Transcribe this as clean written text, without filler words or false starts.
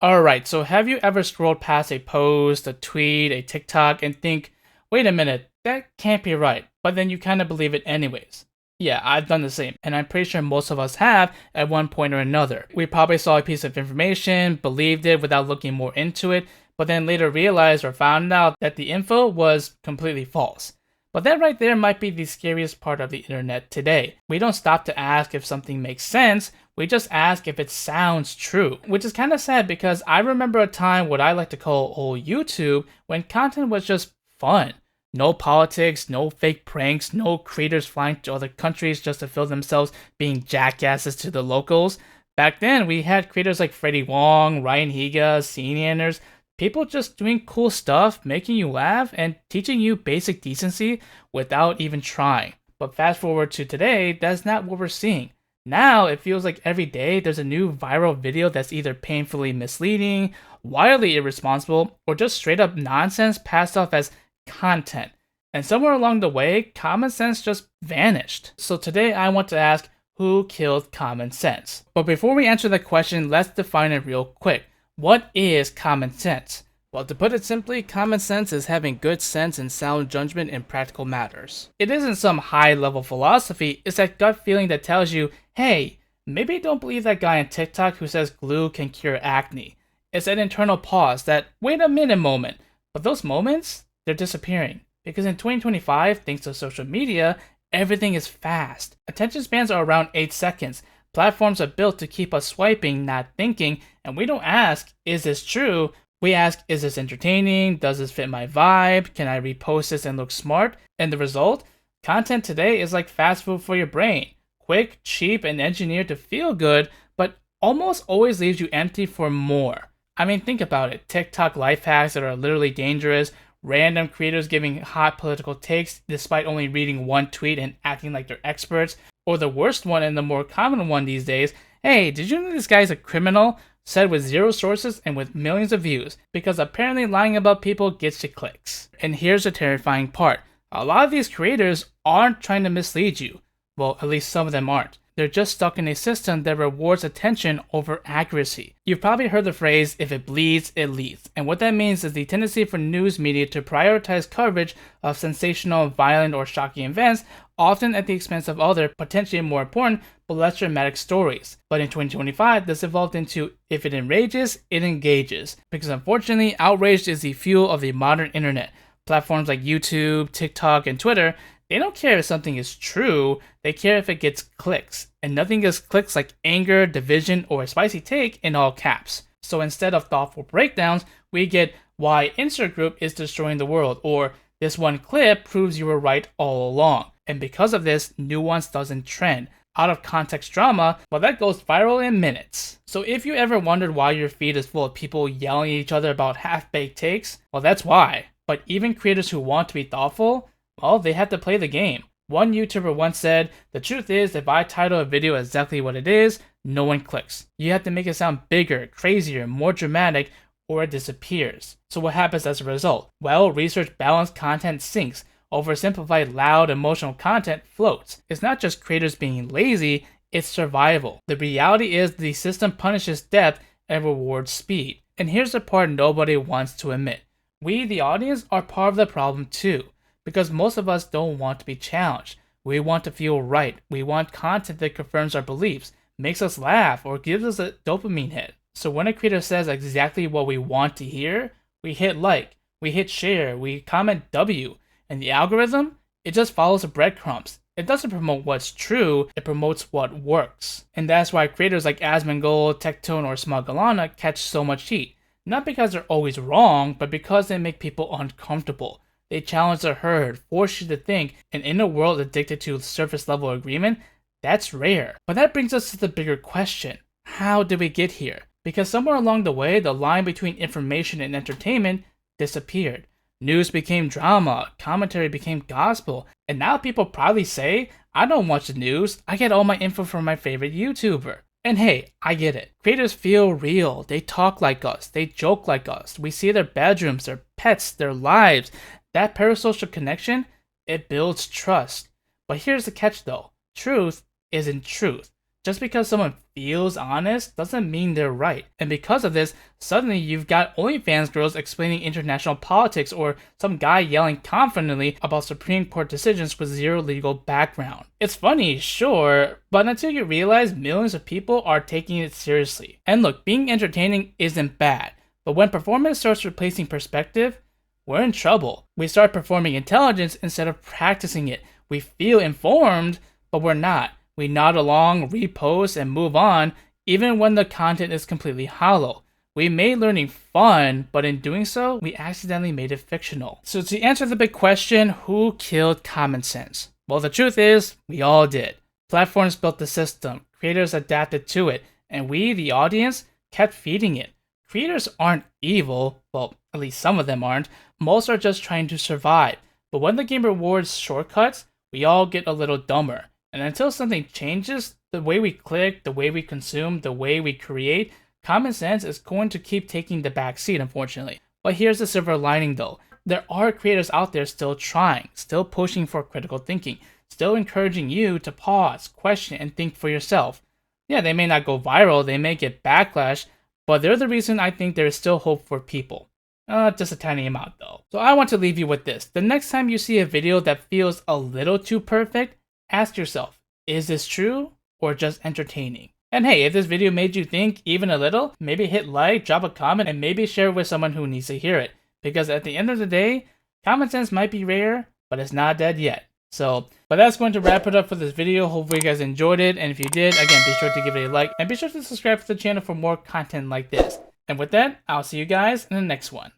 Alright, so have you ever scrolled past a post, a tweet, a TikTok, and think, wait a minute, that can't be right, but then you kind of believe it anyways? Yeah, I've done the same, and I'm pretty sure most of us have at one point or another. We probably saw a piece of information, believed it without looking more into it, but then later realized or found out that the info was completely false. But that right there might be the scariest part of the internet today. We don't stop to ask if something makes sense, we just ask if it sounds true, which is kind of sad because I remember a time what I like to call old YouTube when content was just fun. No politics, no fake pranks, no creators flying to other countries just to feel themselves being jackasses to the locals. Back then, we had creators like Freddie Wong, Ryan Higa, Senianers, people just doing cool stuff, making you laugh, and teaching you basic decency without even trying. But fast forward to today, that's not what we're seeing. Now it feels like every day there's a new viral video that's either painfully misleading, wildly irresponsible, or just straight up nonsense passed off as content. And somewhere along the way, common sense just vanished. So today I want to ask, who killed common sense? But before we answer that question, let's define it real quick. What is common sense? Well, to put it simply, common sense is having good sense and sound judgment in practical matters. It isn't some high level philosophy, it's that gut feeling that tells you, hey, maybe don't believe that guy on TikTok who says glue can cure acne. It's that internal pause, that wait a minute moment. But those moments, they're disappearing. Because in 2025, thanks to social media, everything is fast. Attention spans are around 8 seconds. Platforms are built to keep us swiping, not thinking, and we don't ask, is this true? We ask, is this entertaining? Does this fit my vibe? Can I repost this and look smart? And the result? Content today is like fast food for your brain. Quick, cheap, and engineered to feel good, but almost always leaves you empty for more. I mean, think about it. TikTok life hacks that are literally dangerous, random creators giving hot political takes despite only reading one tweet and acting like they're experts, or the worst one and the more common one these days, hey, did you know this guy's a criminal? Said with zero sources and with millions of views, because apparently lying about people gets you clicks. And here's the terrifying part. A lot of these creators aren't trying to mislead you. Well, at least some of them aren't. They're just stuck in a system that rewards attention over accuracy. You've probably heard the phrase, if it bleeds, it leads. And what that means is the tendency for news media to prioritize coverage of sensational, violent, or shocking events, often at the expense of other, potentially more important, but less dramatic stories. But in 2025, this evolved into, if it enrages, it engages. Because unfortunately, outrage is the fuel of the modern internet. Platforms like YouTube, TikTok, and Twitter, they don't care if something is true, they care if it gets clicks. And nothing gets clicks like anger, division, or a spicy take in all caps. So instead of thoughtful breakdowns, we get why insert group is destroying the world, or this one clip proves you were right all along. And because of this, nuance doesn't trend. Out of context drama, well, that goes viral in minutes. So if you ever wondered why your feed is full of people yelling at each other about half-baked takes, well, that's why. But even creators who want to be thoughtful, well, they have to play the game. One YouTuber once said, the truth is, if I title a video exactly what it is, no one clicks. You have to make it sound bigger, crazier, more dramatic, or it disappears. So what happens as a result? Well, research balanced content sinks. Oversimplified, loud, emotional content floats. It's not just creators being lazy, it's survival. The reality is the system punishes depth and rewards speed. And here's the part nobody wants to admit. We, the audience, are part of the problem too. Because most of us don't want to be challenged. We want to feel right. We want content that confirms our beliefs, makes us laugh, or gives us a dopamine hit. So when a creator says exactly what we want to hear, we hit like, we hit share, we comment W. And the algorithm, it just follows the breadcrumbs. It doesn't promote what's true, it promotes what works. And that's why creators like Asmongold, Tectone, or Smogalana catch so much heat. Not because they're always wrong, but because they make people uncomfortable. They challenge the herd, force you to think, and in a world addicted to surface level agreement, that's rare. But that brings us to the bigger question. How did we get here? Because somewhere along the way, the line between information and entertainment disappeared. News became drama, commentary became gospel, and now people proudly say, I don't watch the news, I get all my info from my favorite YouTuber. And hey, I get it. Creators feel real, they talk like us, they joke like us, we see their bedrooms, their pets, their lives. That parasocial connection, it builds trust. But here's the catch though, truth isn't truth. Just because someone feels honest doesn't mean they're right. And because of this, suddenly you've got OnlyFans girls explaining international politics or some guy yelling confidently about Supreme Court decisions with zero legal background. It's funny, sure, but until you realize millions of people are taking it seriously. And look, being entertaining isn't bad, but when performance starts replacing perspective, we're in trouble. We start performing intelligence instead of practicing it. We feel informed, but we're not. We nod along, repost, and move on, even when the content is completely hollow. We made learning fun, but in doing so, we accidentally made it fictional. So to answer the big question, who killed common sense? Well, the truth is, we all did. Platforms built the system, creators adapted to it, and we, the audience, kept feeding it. Creators aren't evil, well, at least some of them aren't. Most are just trying to survive. But when the game rewards shortcuts, we all get a little dumber. And until something changes, the way we click, the way we consume, the way we create, common sense is going to keep taking the back seat, unfortunately. But here's the silver lining though. There are creators out there still trying, still pushing for critical thinking, still encouraging you to pause, question, and think for yourself. Yeah, they may not go viral, they may get backlash, but they're the reason I think there is still hope for people. Just a tiny amount though. So I want to leave you with this. The next time you see a video that feels a little too perfect, ask yourself, is this true or just entertaining? And hey, if this video made you think even a little, maybe hit like, drop a comment, and maybe share it with someone who needs to hear it. Because at the end of the day, common sense might be rare, but it's not dead yet. But that's going to wrap it up for this video. Hopefully you guys enjoyed it. And if you did, again, be sure to give it a like and be sure to subscribe to the channel for more content like this. And with that, I'll see you guys in the next one.